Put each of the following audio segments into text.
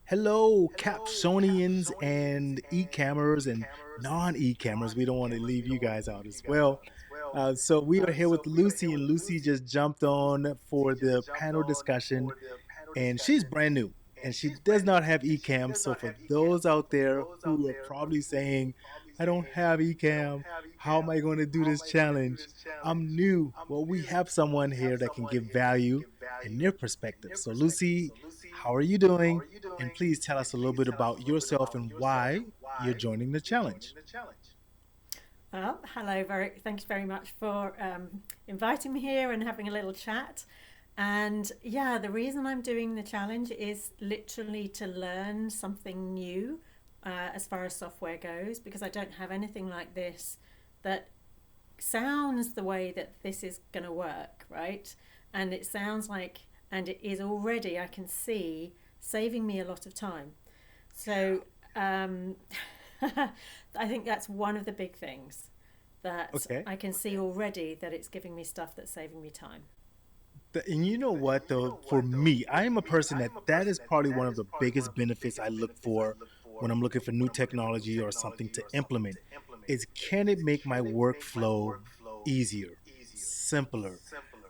Hello, Capsonians and e-cammers and non-e-cammers. We don't want to leave you guys out as well. So we are here with Lucy, and Lucy just jumped on for the panel discussion, and she's brand new, and she does not have eCam. So for those out there who are probably saying, "I don't have eCam. How am I going to do this challenge? I'm new." Well, we have someone here that can give value in their perspective. So Lucy, how are you doing? And please tell us a little bit about yourself and why you're joining the challenge. Well, hello, thanks very much for inviting me here and having a little chat. And yeah, the reason I'm doing the challenge is literally to learn something new as far as software goes, because I don't have anything like this that sounds the way that this is going to work, right? And it sounds like, and it is already, I can see, saving me a lot of time. So um, I think that's one of the big things that Okay. I can see already that it's giving me stuff that's saving me time. And you know what, though, for me, I am a person that is probably one of the biggest benefits I look for when I'm looking for new technology or something to implement is, can it make my workflow easier, simpler?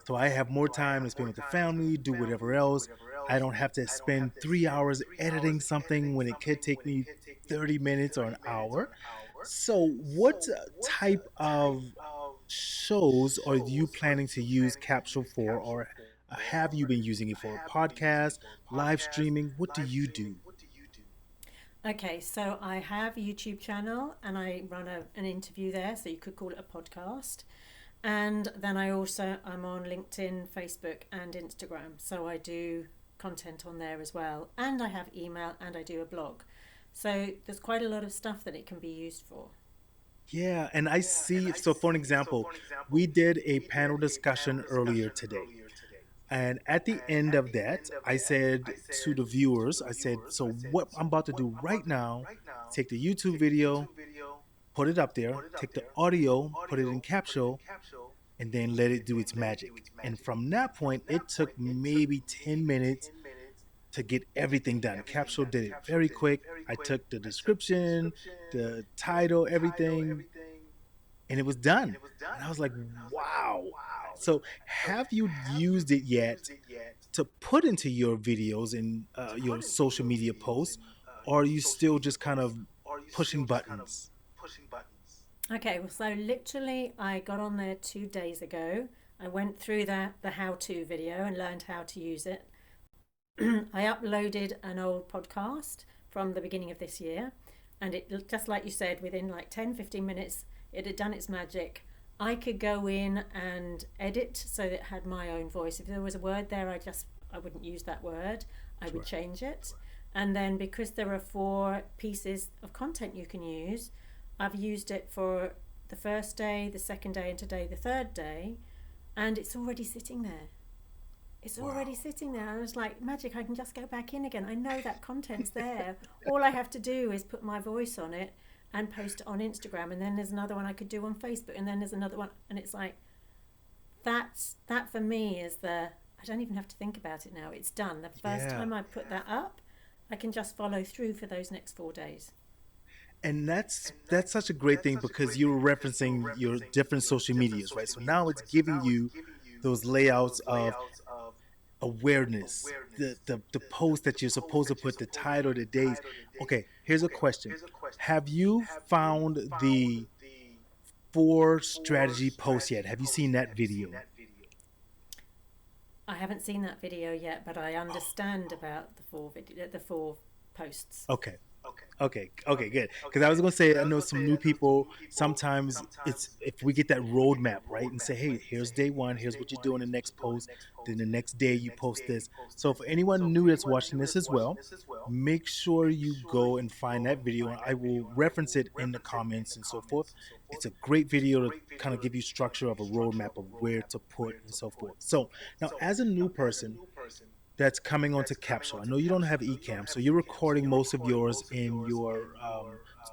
So I have more time to spend with the family, do whatever else. I don't have to spend 3 hours editing something when it could take me 30 minutes or an hour. So, what type of shows are you planning to use Capsule for, or have you been using it for? Podcast, live streaming? What do you do? Okay, so I have a YouTube channel and I run an interview there, so you could call it a podcast. And then I'm on LinkedIn, Facebook, and Instagram. So I do content on there as well. And I have email and I do a blog. So there's quite a lot of stuff that it can be used for. Yeah, and I see. So, for an example, we did a panel discussion earlier today. And at the end of that, I said to the viewers, I said, so what I'm about to do right now, take the YouTube video, put it up there, take the audio, put it in Capsho, and then let it do its magic. And from that point, it took maybe 10 minutes to get everything done. Capsule did it very quick. I took the description, the title, everything, and it was done. And I was like, wow. So, have you used it yet to put into your videos and your social media posts, or are you still just kind of pushing buttons? Okay, well, so literally, I got on there 2 days ago. I went through the how-to video and learned how to use it. I uploaded an old podcast from the beginning of this year, and it, just like you said, within like 10, 15 minutes, it had done its magic. I could go in and edit so that it had my own voice. If there was a word there, I wouldn't use that word. I would Sure. change it. And then because there are 4 pieces of content you can use, I've used it for the first day, the second day, and today the third day, and it's already sitting there. It's already Wow. sitting there. I was like, magic, I can just go back in again. I know that content's there. All I have to do is put my voice on it and post it on Instagram. And then there's another one I could do on Facebook. And then there's another one. And it's like, that for me is I don't even have to think about it now. It's done. The first Yeah. time I put that up, I can just follow through for those next 4 days. And that's such a great thing because you were referencing your different social medias, right? So now it's giving you those layouts of awareness, the post that you're supposed to put, the title, the days. Okay, here's a question. Have you found the four strategy post yet? Have you seen that video? I haven't seen that video yet, but I Oh, understand about the 4 posts. okay. Okay, good. Because I was gonna say, I know some new people. Sometimes it's if we get that roadmap right and say, hey, here's day one, here's what you do in the next post, then the next day you post this. So for anyone new that's watching this as well, make sure you go and find that video, and I will reference it in the comments and so forth. It's a great video to kind of give you structure of a roadmap of where to put and so forth. So now, as a new person that's coming onto Capsule. I know you don't have Ecamm, so you're recording most of yours in your.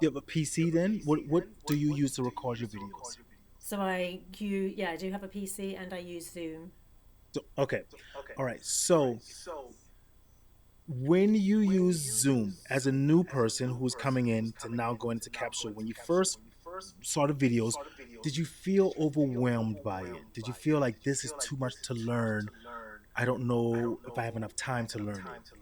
Do you have a PC then? What do you use to record your videos? So I do have a PC and I use Zoom. So, okay, all right. So when you use Zoom as a new person who's coming in to now go into Capsule, when you first saw the videos, did you feel overwhelmed by it? Did you feel like this is too much to learn? I don't know if I have enough time to learn it.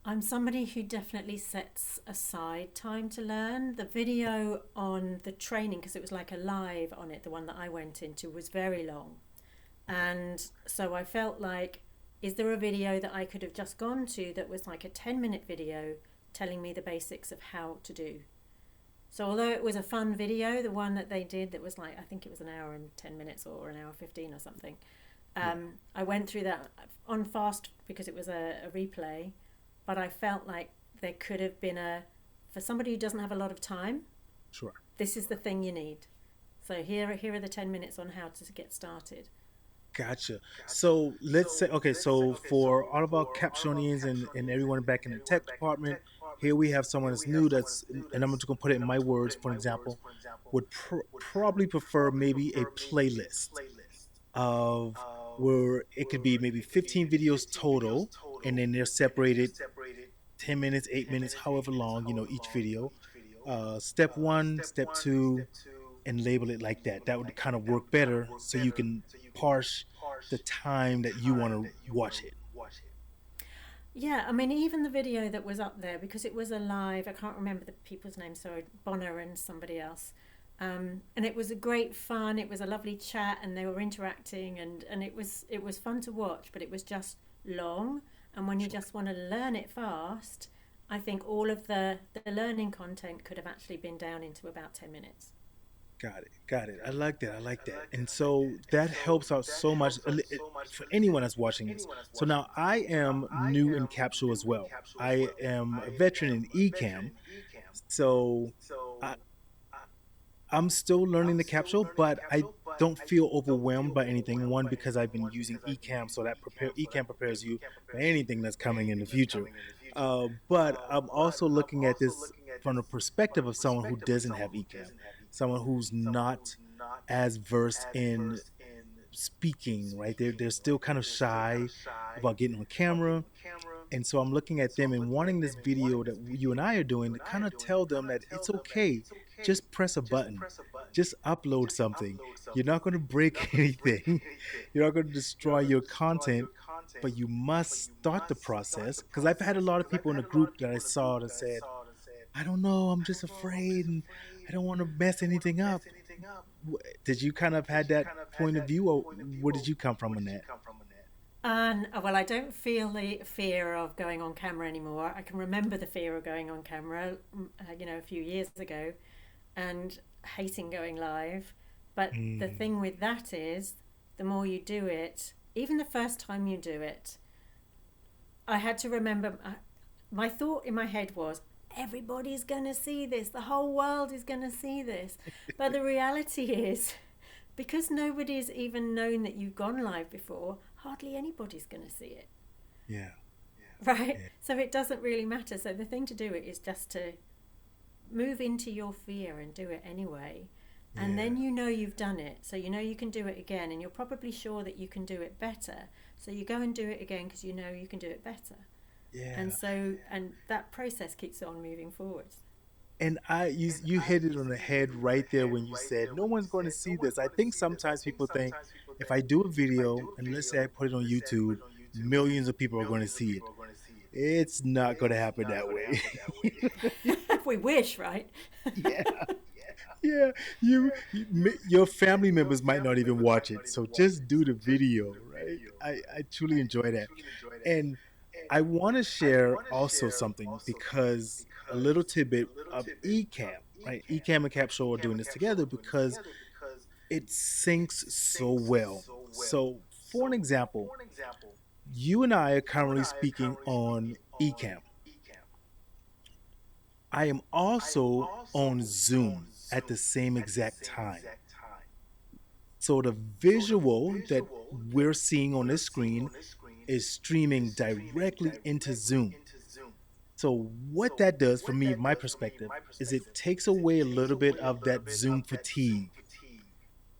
I'm somebody who definitely sets aside time to learn. The video on the training, because it was like a live on it, the one that I went into, was very long. And so I felt like, is there a video that I could have just gone to that was like a 10-minute video telling me the basics of how to do? So although it was a fun video, the one that they did that was like, I think it was an hour and 10 minutes or an hour 15 or something, Yeah, I went through that on fast because it was a replay, but I felt like there could have been for somebody who doesn't have a lot of time, sure. this is the thing you need. So here are the 10 minutes on how to get started. Gotcha. So let's say, okay, so for all of our Captionians and everyone back in the tech department, here we have someone that's new that's, and I'm just going to put it in my words, for example, would probably prefer maybe a playlist of where it could be maybe 15 videos total, and then they're separated 10 minutes, 8 minutes, however long, each video. Step one, step two, and label it like that. That would kind of work better so you can parse the time that you want to watch it. Yeah, I mean, even the video that was up there, because it was a live, I can't remember the people's names, sorry, Bonner and somebody else. And it was a great fun. It was a lovely chat, and they were interacting, and it was fun to watch, but it was just long. And when you Sure. just want to learn it fast, I think all of the learning content could have actually been down into about 10 minutes. Got it. Got it. I like that. I like that. And so that helps out so much for anyone that's watching this. So now I am new in Capsule as well. I am a veteran in eCam. So I, I'm still learning the Capsule, but I don't feel overwhelmed by anything. One, because I've been using eCam, so that eCam prepares you for anything that's coming in the future. But I'm also looking at this from the perspective of someone who doesn't have eCam, someone who's not as versed in speaking. Right? They're still kind of shy about getting on camera, and so I'm looking at them and wanting this video that you and I are doing to kind of tell them that it's okay. Just press a button. Just upload something. You're not going to break anything. You're not going to destroy your content, but you must start the process. Because I've had a lot of people in the group that I saw that said, I don't know, I'm just afraid and I don't want to mess anything up. Did you kind of had that point of view, or where did you come from in that? And well, I don't feel the fear of going on camera anymore. I can remember the fear of going on camera, a few years ago, and hating going live. But the Mm, thing with that is, the more you do it, even the first time you do it, I had to remember. My thought in my head was, everybody's going to see this. The whole world is going to see this. But the reality is, because nobody's even known that you've gone live before, hardly anybody's going to see it. yeah, Right? yeah, So it doesn't really matter. So the thing to do it is just to move into your fear and do it anyway. And yeah, then you know you've done it. So you know you can do it again, and you're probably sure that you can do it better. So you go and do it again because you know you can do it better. And yeah. so, and that process keeps on moving forwards. And you hit it on the head right there when you said no one's going to see this. I think sometimes people think if I do a video and let's say I put it on YouTube, millions of people are going to see it. It's not going to happen that way. We wish, right? Yeah, yeah. Your family members might not even watch it, so just do the video, right? I truly enjoy that, and I want to share also something because a little tidbit of eCam, right? eCam and Capsho are doing this together because it syncs so well. So, for an example, you and I are currently speaking on eCam. I am also on Zoom at the same exact time. So the visual that we're seeing on this screen is streaming directly into Zoom. So what that does for me, my perspective, is it takes away a little bit of that Zoom fatigue,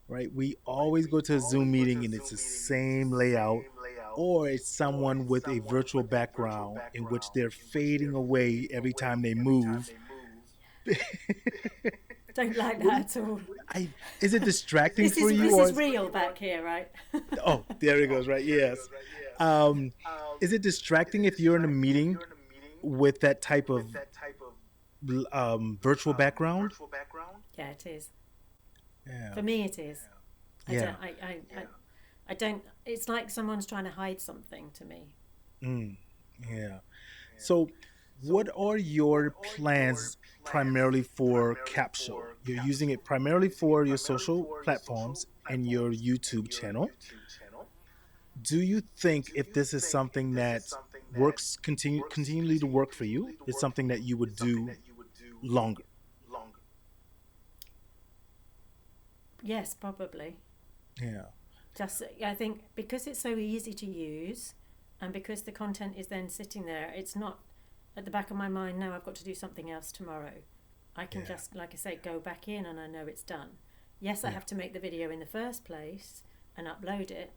right? We always go to a Zoom meeting and it's the same layout. or it's someone with a virtual background in which they're fading away every time they move. Don't like What do that at all. I is it distracting This for is you this or is real back here, right? oh, there it goes, right? Yes. Um, is it distracting if you're in a meeting with that type of virtual background? Yeah, it is. Yeah. For me, it is. I Yeah. don't. I don't. It's like someone's trying to hide something to me. Mm, yeah. So, what are your plans primarily for Capsho? You're using it primarily for your social platforms and your YouTube channel. Do you think if this is something that continually to work for you, it's something that you would do longer? Yes, probably. Yeah. Just, I think because it's so easy to use, and because the content is then sitting there, it's not at the back of my mind. Now I've got to do something else tomorrow. I can Yeah. just, like I say, go back in and I know it's done. Yes, I Yeah. have to make the video in the first place and upload it,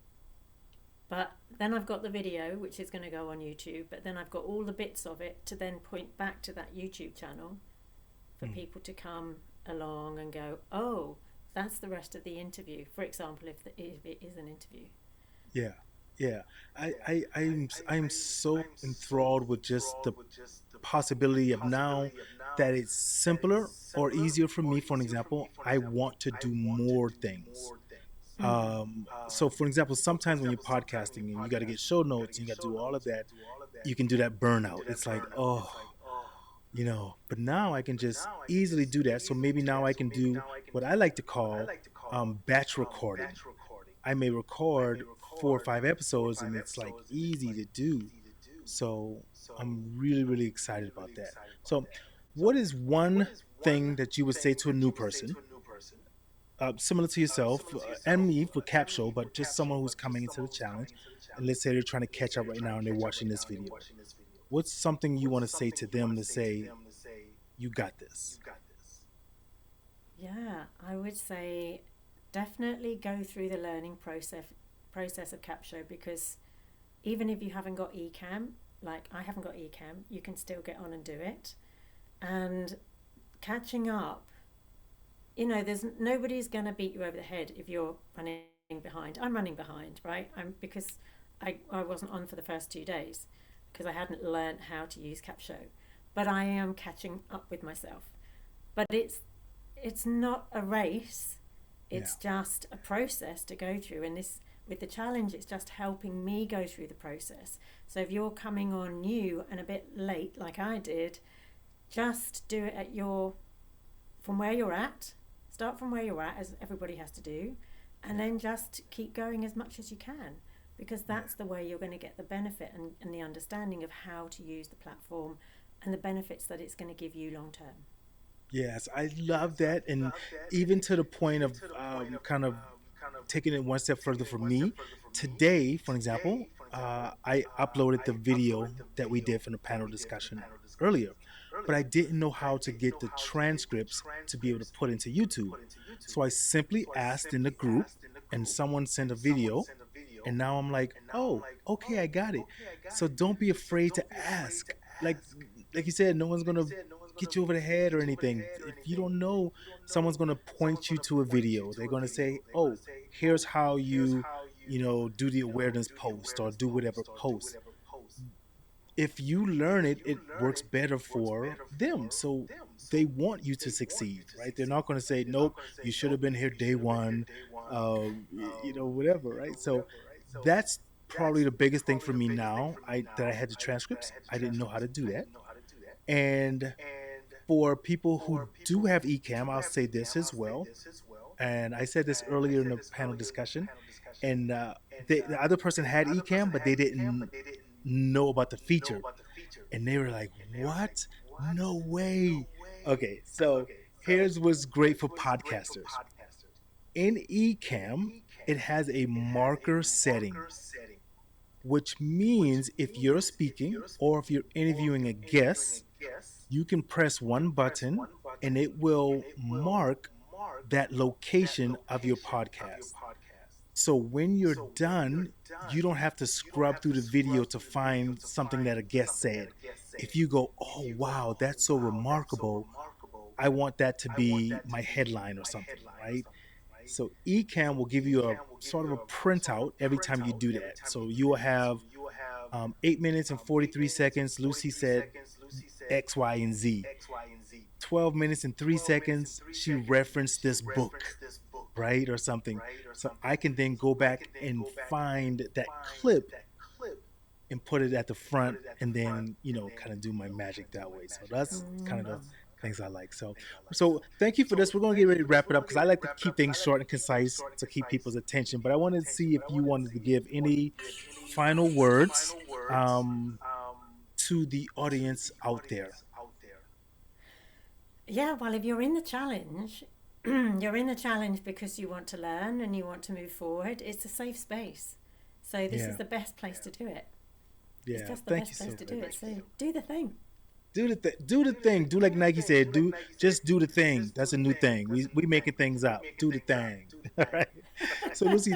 but then I've got the video, which is going to go on YouTube, but then I've got all the bits of it to then point back to that YouTube channel for Mm. people to come along and go, oh, that's the rest of the interview. For example, if it is an interview. Yeah. Yeah. I'm so enthralled with just the possibility of now that it's simpler or easier for me. For an example, I want to do more things. Mm. So for example, sometimes when you're podcasting and you got to get show notes and you got to do all of that, you can do that burnout. It's like, oh, but now I can just easily do that. So maybe now I can do what I like to call batch recording. I may record 4 or 5 episodes and it's like easy to do. So I'm really, really excited about that. So, what is one thing that you would say to a new person, similar to yourself and me for Capsho, but just someone who's coming into the challenge, and let's say they're trying to catch up right now and they're watching this video? What's something you want to say to them to say, you got this? Yeah, I would say definitely go through the learning process of Capsho, because even if you haven't got eCam, like I haven't got eCam, you can still get on and do it. And catching up, there's nobody's gonna beat you over the head if you're running behind. I'm running behind, right? I'm because I wasn't on for the first 2 days because I hadn't learned how to use Capsho, but I am catching up with myself. But it's not a race. Yeah. It's just a process to go through, and this with the challenge, it's just helping me go through the process. So if you're coming on new and a bit late, like I did, just do it from where you're at. Start from where you're at, as everybody has to do, and then just keep going as much as you can, because that's the way you're going to get the benefit and the understanding of how to use the platform and the benefits that it's going to give you long term. Yes, I love that. And even to the point of kind of taking it one step further for me, today, for example, I uploaded the video that we did from the panel discussion earlier, but I didn't know how to get the transcripts to be able to put into YouTube. So I simply asked in the group, and someone sent a video, and now I'm like, oh, okay, I got it. So don't be afraid to ask. Like, like you said, no one's gonna get you over the head or anything. If you don't know, someone's gonna point you to a video. They're gonna say, oh, here's how do the awareness post or do whatever post. If you learn it, it works better for them. So they want you to succeed, right? They're not going to say, nope, you should have been here day one, whatever, right? So that's probably the biggest thing for me now. That I had the transcripts. I didn't know how to do that. And for people who do have eCam, I'll say this as well. And I said this earlier in the panel discussion. And the other person had eCam, but they didn't know about the feature, and they were like, what? No way. Okay, so here's what's great for podcasters. In eCam, it has a marker setting, which means if you're speaking or if you're interviewing a guest, you can press one button and it will mark that location of your podcast. So when you're done, you don't have to scrub through the video to find something that a guest said. If you go, oh wow, that's so remarkable, I want that to be my headline or something, right? So Ecamm will give you a sort of a printout every time you do that. So you will have 8 minutes and 43 seconds. Lucy said X, Y, and Z. 12 minutes and 3 seconds, she referenced this book, right? Or something. So I can then go back and find that clip and put it at the front and then, kind of do my magic that way. So that's kind of the things I like. So thank you for this. We're going to get ready to wrap it up because I like to keep things short and concise to keep people's attention. But I wanted to see if you wanted to give any final words to the audience out there. Yeah, well, if you're in the challenge, you're in the challenge because you want to learn and you want to move forward. It's a safe space. So this is Yeah. the best place to do it. It's Yeah. just the Thank you best so place to very do it. much. So do the thing. Do the thing. Do like Nike said. Just do the thing. That's a new thing. We making things up. Do the thing. All right. So Lucy,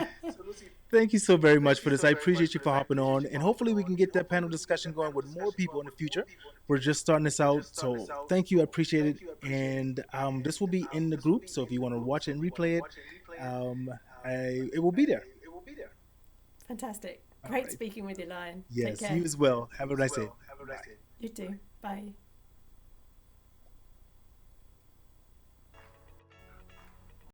thank you so very much for this. I appreciate you for hopping on, and hopefully we can get that panel discussion going with more people in the future. We're just starting this out, so thank you. I appreciate it, and this will be in the group. So if you want to watch it and replay it, um, it will be there. Fantastic. All Great right. speaking with you, Lion. Take Yes, care. you as well. Have a nice day. Bye. You too. Bye.